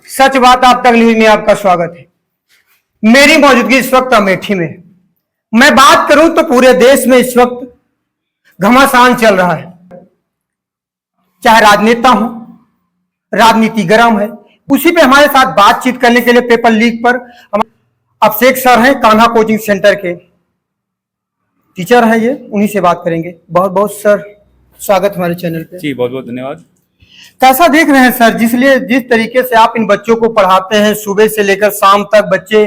सच बात आप तक न्यूज में आपका स्वागत है। मेरी मौजूदगी इस वक्त अमेठी में। मैं बात करूं तो पूरे देश में इस वक्त घमासान चल रहा है। चाहे राजनेता हो, राजनीति गर्म है। उसी पे हमारे साथ बातचीत करने के लिए पेपर लीक पर अभिषेक सर हैं, कान्हा कोचिंग सेंटर के टीचर हैं। ये उन्हीं से बात करेंगे। बहुत बहुत सर स्वागत हमारे चैनल पे। जी बहुत बहुत धन्यवाद। कैसा देख रहे हैं सर, जिस तरीके से आप इन बच्चों को पढ़ाते हैं, सुबह से लेकर शाम तक बच्चे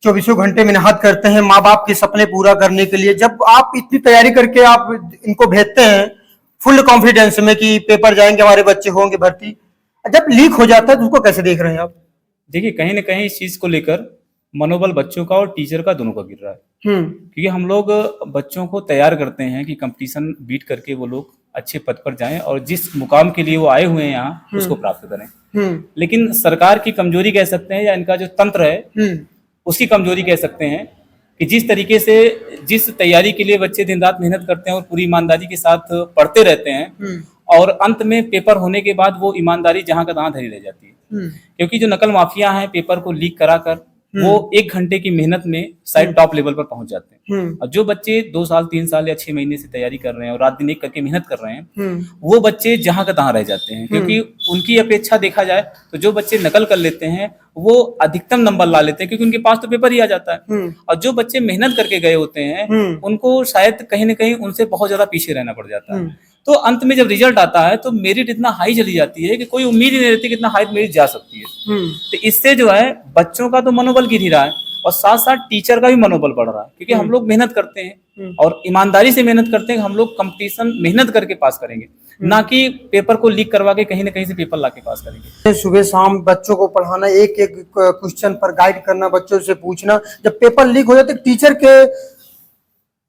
24 घंटे मेहनत करते हैं माँ बाप के सपने पूरा करने के लिए। जब आप इतनी तैयारी करके आप इनको भेजते हैं फुल कॉन्फिडेंस में कि पेपर जाएंगे, हमारे बच्चे होंगे भर्ती, जब लीक हो जाता है तो उसको कैसे देख रहे हैं आप? देखिए, कहीं ना कहीं इस चीज को लेकर मनोबल बच्चों का और टीचर का दोनों का गिर रहा है। क्योंकि हम लोग बच्चों को तैयार करते हैं कि कंपटीशन बीट करके वो लोग अच्छे पद पर जाएं और जिस मुकाम के लिए वो आए हुए हैं यहाँ उसको प्राप्त करें। लेकिन सरकार की कमजोरी कह सकते हैं या इनका जो तंत्र है उसकी कमजोरी कह सकते हैं कि जिस तरीके से जिस तैयारी के लिए बच्चे दिन रात मेहनत करते हैं और पूरी ईमानदारी के साथ पढ़ते रहते हैं और अंत में पेपर होने के बाद वो ईमानदारी जहां का तहां धरी रह जाती है। क्योंकि जो नकल माफिया हैं पेपर को लीक कराकर वो 1 घंटे की मेहनत में शायद टॉप लेवल पर पहुंच जाते हैं। और जो बच्चे 2 साल 3 साल या 6 महीने से तैयारी कर रहे हैं और रात दिन एक करके मेहनत कर रहे हैं वो बच्चे जहां का तहां रह जाते हैं। क्योंकि उनकी अपेक्षा देखा जाए तो जो बच्चे नकल कर लेते हैं वो अधिकतम नंबर ला लेते हैं क्योंकि उनके पास तो पेपर ही आ जाता है। और जो बच्चे मेहनत करके गए होते हैं उनको शायद कहीं ना कहीं उनसे बहुत ज्यादा पीछे रहना पड़ जाता है। तो अंत में जब रिजल्ट आता है तो मेरिट इतना हाई चली जाती है कि कोई उम्मीद ही नहीं रहती कि इतना हाई मेरिट जा सकती है। तो इससे जो है बच्चों का तो मनोबल गिर ही रहा है और साथ साथ टीचर का भी मनोबल बढ़ रहा है। क्योंकि हम लोग मेहनत करते हैं और ईमानदारी से मेहनत करते हैं। हम लोग कंपटीशन मेहनत करके पास करेंगे, ना कि पेपर को लीक करवा के कहीं ना कहीं से पेपर ला के पास करेंगे। सुबह शाम बच्चों को पढ़ाना, एक एक क्वेश्चन पर गाइड करना, बच्चों से पूछना, जब पेपर लीक हो जाता है टीचर के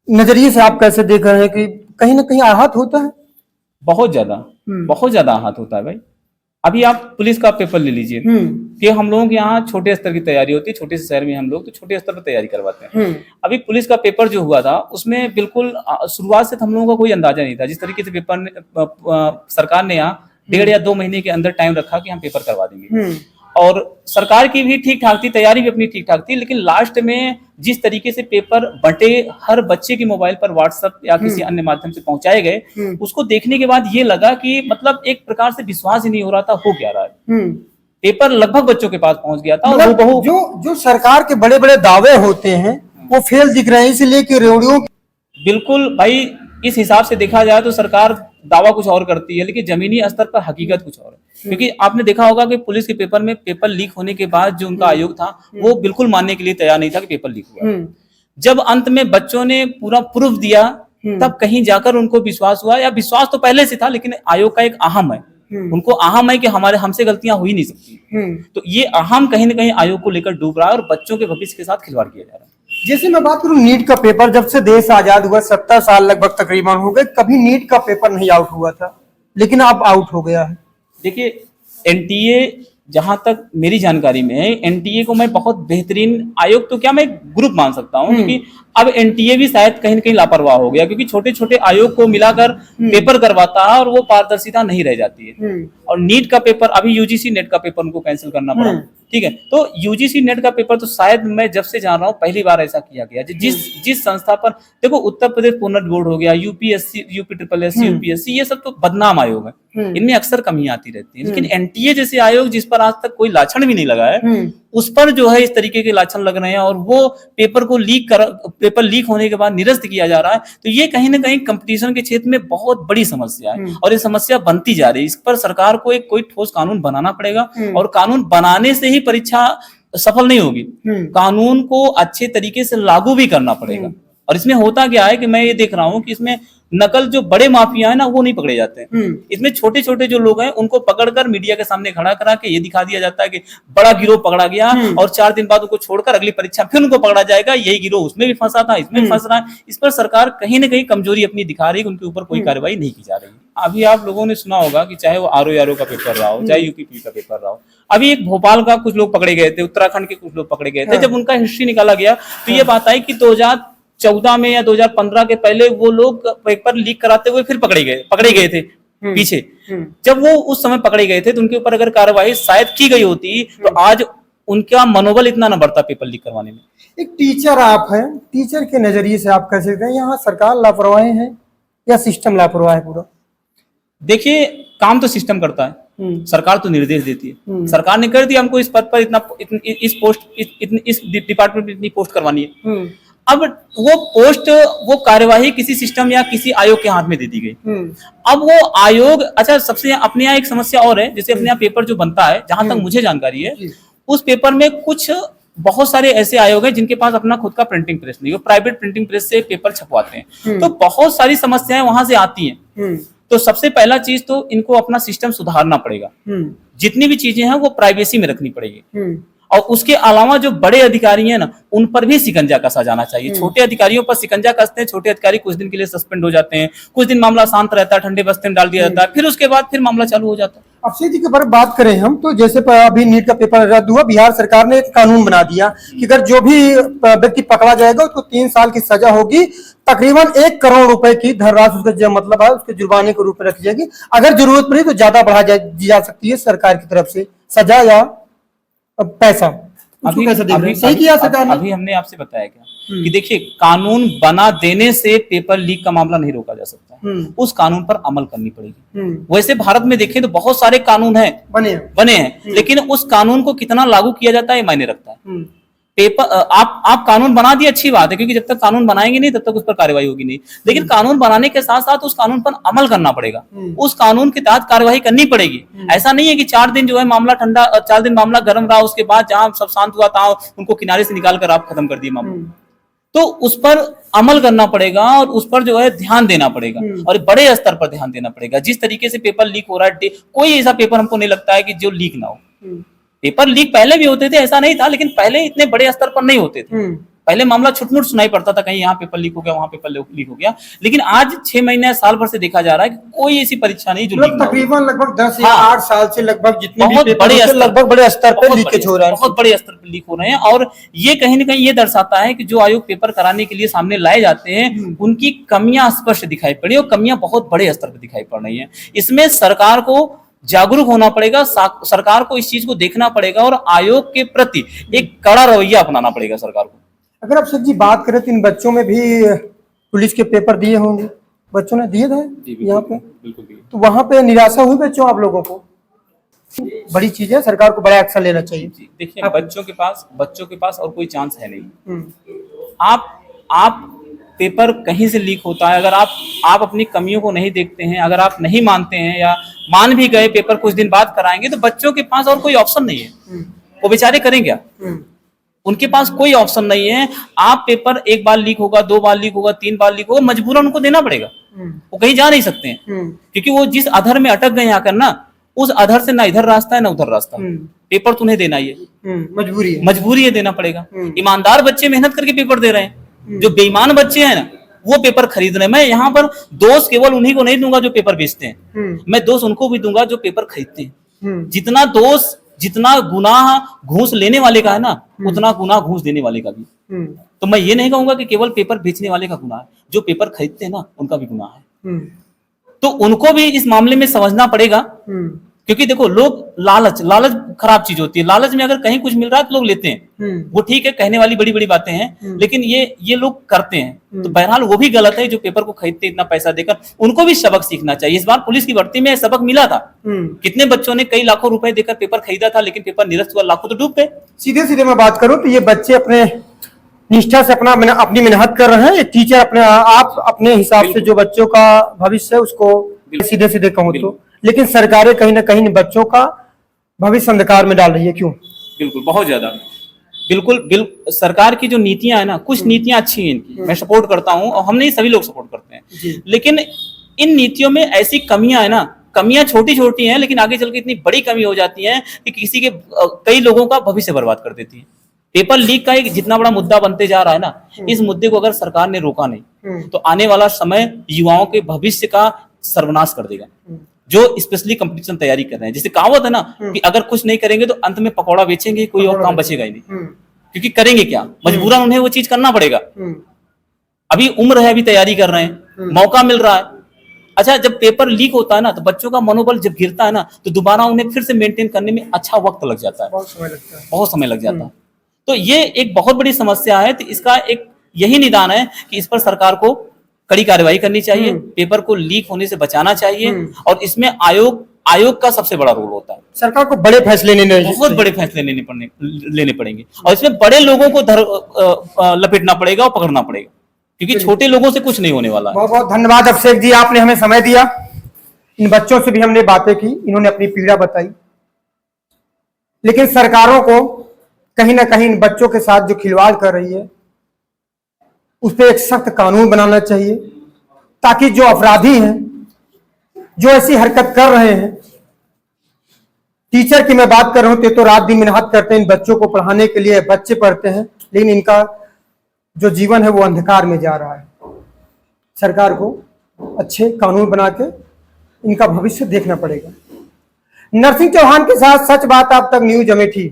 नजरिए से आप कैसे देख रहे हैं कि कहीं ना कहीं आहत होता है? बहुत ज्यादा आहत होता है भाई। अभी आप पुलिस का पेपर ले लीजिए कि हम लोगों के यहाँ छोटे स्तर की तैयारी होती है। छोटे से शहर में हम लोग तो छोटे स्तर पर तैयारी करवाते हैं। अभी पुलिस का पेपर जो हुआ था उसमें बिल्कुल शुरुआत से हम लोगों का कोई अंदाजा नहीं था। जिस तरीके से पेपर सरकार ने यहाँ 1.5 या 2 महीने के अंदर टाइम रखा कि हम पेपर करवा देंगे और सरकार की भी ठीक ठाक थी, तैयारी भी अपनी ठीक ठाक थी। लेकिन लास्ट में जिस तरीके से पेपर बंटे हर बच्चे के मोबाइल पर व्हाट्सएप या किसी अन्य माध्यम से पहुंचाए गए, उसको देखने के बाद ये लगा कि मतलब एक प्रकार से विश्वास ही नहीं हो रहा था हो क्या रहा है। पेपर लगभग बच्चों के पास पहुंच गया था और मतलब जो सरकार के बड़े बड़े दावे होते हैं वो फेल दिख रहे हैं, इसलिए कि रेडियो बिल्कुल भाई इस हिसाब से देखा जाए तो सरकार दावा कुछ और करती है लेकिन जमीनी स्तर पर हकीकत कुछ और है। क्योंकि आपने देखा होगा कि पुलिस के पेपर में पेपर लीक होने के बाद जो उनका आयोग था वो बिल्कुल मानने के लिए तैयार नहीं था कि पेपर लीक हुआ। जब अंत में बच्चों ने पूरा प्रूफ दिया तब कहीं जाकर उनको विश्वास हुआ, या विश्वास तो पहले से था लेकिन आयोग का एक अहम है, उनको अहम है कि हमसे गलतियां हो ही नहीं सकती। तो ये अहम कहीं ना कहीं आयोग को लेकर डूब रहा है और बच्चों के भविष्य के साथ खिलवाड़ किया जा रहा है। जैसे मैं बात करूं नीट का पेपर, जब से देश आजाद हुआ 70 साल लगभग तकरीबन हो गए, कभी नीट का पेपर नहीं आउट हुआ था, लेकिन अब आउट हो गया है। देखिए एनटीए जहां तक मेरी जानकारी में है, एनटीए को मैं बहुत बेहतरीन आयोग तो क्या मैं ग्रुप मान सकता हूं क्योंकि अब एनटीए भी शायद कहीं ना कहीं लापरवाह हो गया क्योंकि छोटे छोटे आयोग को मिलाकर पेपर करवाता है और वो पारदर्शिता नहीं रह जाती है। और नीट का पेपर अभी यूजीसी नेट का पेपर उनको कैंसिल करना पड़ा, ठीक है। तो यूजीसी नेट का पेपर तो शायद मैं जब से जान रहा हूँ पहली बार ऐसा किया गया। जिस संस्था पर देखो उत्तर प्रदेश पुनर्ज बोर्ड हो गया, यूपीएससी, यूपीएससी, यूपीएससी, ये सब तो बदनाम आयोग है, इनमें अक्सर कमी आती रहती है। लेकिन एनटीए जैसे आयोग जिस पर आज तक कोई लाछन भी नहीं लगा है उस पर जो है इस तरीके के लाछन लग रहे हैं और वो पेपर लीक होने के बाद निरस्त किया जा रहा है। तो ये कहीं ना कहीं कंपटीशन के क्षेत्र में बहुत बड़ी समस्या है और ये समस्या बनती जा रही है। इस पर सरकार को एक कोई ठोस कानून बनाना पड़ेगा और कानून बनाने से ही परीक्षा सफल नहीं होगी, कानून को अच्छे तरीके से लागू भी करना पड़ेगा। और इसमें होता क्या है कि मैं ये देख रहा हूँ कि इसमें नकल जो बड़े माफिया है ना वो नहीं पकड़े जाते हैं। इसमें छोटे छोटे जो लोग हैं उनको पकड़कर मीडिया के सामने खड़ा करा के ये दिखा दिया जाता है कि बड़ा गिरोह पकड़ा गया और 4 दिन बाद उनको छोड़कर अगली परीक्षा फिर उनको पकड़ा जाएगा, यही गिरोह उसमें भी फंसा था, इसमें भी फंस रहा है। इस पर सरकार कहीं ना कहीं कमजोरी अपनी दिखा रही है, उनके ऊपर कोई कार्रवाई नहीं की जा रही। अभी आप लोगों ने सुना होगा कि चाहे वो आरओ का पेपर रहा हो, चाहे यूपीपी का पेपर रहा हो, अभी एक भोपाल का कुछ लोग पकड़े गए थे, उत्तराखंड के कुछ लोग पकड़े गए थे। जब उनका हिस्ट्री निकाला गया तो ये बात आई कि 2014 में या 2015 के पहले वो लोग पेपर लीक कराते हुए फिर पकड़े गए थे। पीछे, जब वो उस समय पकड़े गए थे तो उनके ऊपर अगर कार्रवाई शायद की गई होती तो आज उनका मनोबल इतना न बढ़ता पेपर लीक करवाने में। एक टीचर आप हैं, टीचर के नजरिए से आप कह सकते हैं यहाँ सरकार लापरवाह है या सिस्टम लापरवाह है पूरा? देखिए, काम तो सिस्टम करता है, सरकार तो निर्देश देती है। सरकार ने कर दिया हमको इस पद पर इस डिपार्टमेंट में इतनी पोस्ट करवानी है। अब वो पोस्ट, वो कार्यवाही किसी सिस्टम या किसी आयोग के हाथ में दे दी गई। अब वो आयोग, अच्छा सबसे अपने यहाँ एक समस्या और है, जैसे अपने यहाँ पेपर जो बनता है, जहां तक मुझे जानकारी है, उस पेपर में कुछ बहुत सारे ऐसे आयोग हैं जिनके पास अपना खुद का प्रिंटिंग प्रेस नहीं, वो प्राइवेट प्रिंटिंग प्रेस से पेपर छपवाते हैं। तो बहुत सारी समस्याएं वहां से आती हैं। तो सबसे पहला चीज तो इनको अपना सिस्टम सुधारना पड़ेगा। जितनी भी चीजें हैं वो प्राइवेसी में रखनी पड़ेगी। और उसके अलावा जो बड़े अधिकारी हैं ना, उन पर भी शिकंजा कसा जाना चाहिए। छोटे अधिकारियों पर शिकंजा कसते हैं, छोटे अधिकारी कुछ दिन के लिए सस्पेंड हो जाते हैं, कुछ दिन मामला शांत रहता है, ठंडे बस्ते में डाल दिया जाता है, फिर उसके बाद फिर मामला चालू हो जाता है। अक्षय जी के बारे में बात करें हम तो, जैसे अभी नीट का पेपर रद्द हुआ, बिहार सरकार ने एक कानून बना दिया कि अगर जो भी व्यक्ति पकड़ा जाएगा उसको 3 साल की सजा होगी, तकरीबन 1 करोड़ रुपए की धनराशि उसका जो मतलब है उसके जुर्माने के रूप में रखी जाएगी। अगर जरूरत पड़ी तो ज्यादा बढ़ा दी जा सकती है सरकार की तरफ से सजा या पैसा। अभी सही किया सरकार ने। अभी हमने आपसे बताया क्या कि देखिए, कानून बना देने से पेपर लीक का मामला नहीं रोका जा सकता, उस कानून पर अमल करनी पड़ेगी। वैसे भारत में देखें तो बहुत सारे कानून हैं, बने हैं, लेकिन उस कानून को कितना लागू किया जाता है मायने रखता है। पेपर आप कानून बना दिए, अच्छी बात है, क्योंकि जब तक कानून बनाएंगे नहीं तब तक उस पर कार्रवाई होगी नहीं। लेकिन कानून बनाने के साथ साथ उस कानून पर अमल करना पड़ेगा, उस कानून के तहत कार्रवाई करनी पड़ेगी। ऐसा नहीं है कि 4 दिन जो है मामला ठंडा, 4 दिन मामला गर्म रहा, उसके बाद जहां सब शांत हुआ था उनको किनारे से निकाल कर आप खत्म कर दिए मामला। तो उस पर अमल करना पड़ेगा और उस पर जो है ध्यान देना पड़ेगा, और बड़े स्तर पर ध्यान देना पड़ेगा। जिस तरीके से पेपर लीक हो रहा है, कोई ऐसा पेपर हमको नहीं लगता है कि जो लीक ना हो। पेपर लीक पहले भी होते थे, ऐसा नहीं था, लेकिन पहले इतने बड़े स्तर पर नहीं होते थे। पहले मामला छुटमुट सुनाई पड़ता था, कहीं यहाँ पेपर लीक हो गया, वहां पेपर लीक हो गया। लेकिन आज 6 महीने साल भर से देखा जा रहा है कि कोई ऐसी परीक्षा नहीं जो तकरीबन लगभग 10 या 8 साल से लगभग जितने बहुत बड़े स्तर पर लीकेज हो रहा है, बहुत बड़े स्तर पर लीक हो रहे हैं। और ये कहीं ना कहीं ये दर्शाता है कि जो आयोग पेपर कराने के लिए सामने लाए जाते हैं, उनकी कमियां स्पष्ट दिखाई पड़ी, और कमियां बहुत बड़े स्तर पर दिखाई पड़ रही है। इसमें सरकार को जागरूक होना पड़ेगा, सरकार को इस चीज को देखना पड़ेगा, और आयोग के प्रति एक कड़ा रवैया अपनाना पड़ेगा सरकार को। अगर आप सर जी बात करें तो इन बच्चों में भी पुलिस के पेपर दिए होंगे, बच्चों ने दिए थे यहाँ पे, तो वहां पे निराशा हुई बच्चों आप लोगों को? बड़ी चीज है, सरकार को बड़ा एक्शन लेना चाहिए। देखिए, बच्चों के पास और कोई चांस है नहीं। आप पेपर कहीं से लीक होता है, अगर आप अपनी कमियों को नहीं देखते हैं, अगर आप नहीं मानते हैं, या मान भी गए पेपर कुछ दिन बाद कराएंगे, तो बच्चों के पास और कोई ऑप्शन नहीं है। वो बेचारे करें क्या? उनके पास कोई ऑप्शन नहीं है। आप पेपर 1 बार लीक होगा, 2 बार लीक होगा, 3 बार लीक होगा, मजबूरन उनको देना पड़ेगा। वो कहीं जा नहीं सकते हैं, क्योंकि वो जिस अधर में अटक गए आकर ना, उस अधर से ना इधर रास्ता है ना उधर रास्ता। पेपर तुम्हें देना ही है, मजबूरी है, देना पड़ेगा। ईमानदार बच्चे मेहनत करके पेपर दे रहे हैं, जो बेईमान बच्चे हैं ना वो पेपर खरीद रहे हैं। मैं यहाँ पर दोष केवल उन्हीं को नहीं दूंगा जो पेपर बेचते हैं, मैं दोष उनको भी दूंगा जो पेपर खरीदते हैं। जितना गुनाह घूस लेने वाले का है ना, उतना गुनाह घूस देने वाले का भी। तो मैं ये नहीं कहूंगा कि केवल पेपर बेचने वाले का गुनाह है, जो पेपर खरीदते हैं ना उनका भी गुनाह है। तो उनको भी इस मामले में समझना पड़ेगा, क्योंकि देखो, लोग लालच खराब चीज होती है। लालच में अगर कहीं कुछ मिल रहा है तो लोग लेते हैं, वो ठीक है, कहने वाली बड़ी बड़ी बातें हैं, लेकिन ये लोग करते हैं। तो बहरहाल वो भी गलत है जो पेपर को खरीदते इतना पैसा देकर। उनको भी सबक सीखना चाहिए। इस बार पुलिस की भर्ती में सबक मिला था। कितने बच्चों ने कई लाखों रुपए देकर पेपर खरीदा था, लेकिन पेपर निरस्त हुआ, लाखों तो डूब गए। सीधे मैं बात करूं तो ये बच्चे अपने निष्ठा से अपनी मेहनत कर रहे हैं। एक टीचर अपने हिसाब से जो बच्चों का भविष्य है उसको सीधे कहूं तो, लेकिन सरकारें कहीं ना कहीं बच्चों का भविष्य अंधकार में डाल रही है। क्यों? बिल्कुल, बहुत ज्यादा। बिल्कुल सरकार की जो नीतियां है ना, कुछ नीतियां अच्छी हैं इनकी, मैं सपोर्ट करता हूं, और हम नहीं, सभी लोग सपोर्ट करते हैं। लेकिन इन नीतियों में ऐसी कमियां है ना, कमियां छोटी छोटी हैं, लेकिन आगे चल के इतनी बड़ी कमी हो जाती है कि कई लोगों का भविष्य बर्बाद कर देती है। पेपर लीक का एक जितना बड़ा मुद्दा बनते जा रहा है ना, इस मुद्दे को अगर सरकार ने रोका नहीं तो आने वाला समय युवाओं के भविष्य का सर्वनाश कर देगा, जो स्पेशली कंपटीशन तैयारी कर रहे हैं। जैसे कहावत है ना कि अगर कुछ नहीं करेंगे तो अंत में पकौड़ा बेचेंगे, कोई और काम बचेगा ही नहीं। क्योंकि करेंगे क्या, मजबूरन उन्हें वो चीज करना पड़ेगा। अभी उम्र है, अभी तैयारी कर रहे हैं, मौका मिल रहा है, अच्छा, जब पेपर लीक होता है ना, तो बच्चों का मनोबल जब गिरता है ना, तो दोबारा उन्हें फिर से मेंटेन करने में अच्छा वक्त लग जाता है, बहुत समय लगता है। बहुत समय लग जाता है। तो ये एक बहुत बड़ी समस्या है। तो इसका एक यही निदान है कि इस पर सरकार को कड़ी कार्रवाई करनी चाहिए, पेपर को लीक होने से बचाना चाहिए, और इसमें आयोग का सबसे बड़ा रोल होता है। सरकार को बड़े फैसले लेने बहुत बड़े फैसले लेने पड़ेंगे, और इसमें बड़े लोगों को लपेटना पड़ेगा और पकड़ना पड़ेगा, क्योंकि छोटे लोगों से कुछ नहीं होने वाला है। बहुत बहुत धन्यवाद अभिषेक जी, आपने हमें समय दिया। इन बच्चों से भी हमने बातें की, इन्होंने अपनी पीड़ा बताई। लेकिन सरकारों को कहीं ना कहीं इन बच्चों के साथ जो खिलवाड़ कर रही है, उस पर एक सख्त कानून बनाना चाहिए, ताकि जो अपराधी हैं, जो ऐसी हरकत कर रहे हैं, टीचर की मैं बात कर रहा हूं, तो रात दिन मेहनत करते हैं इन बच्चों को पढ़ाने के लिए, बच्चे पढ़ते हैं, लेकिन इनका जो जीवन है वो अंधकार में जा रहा है। सरकार को अच्छे कानून बना के इनका भविष्य देखना पड़ेगा। नरसिंह चौहान के साथ सच बात आप तक न्यूज अमेठी।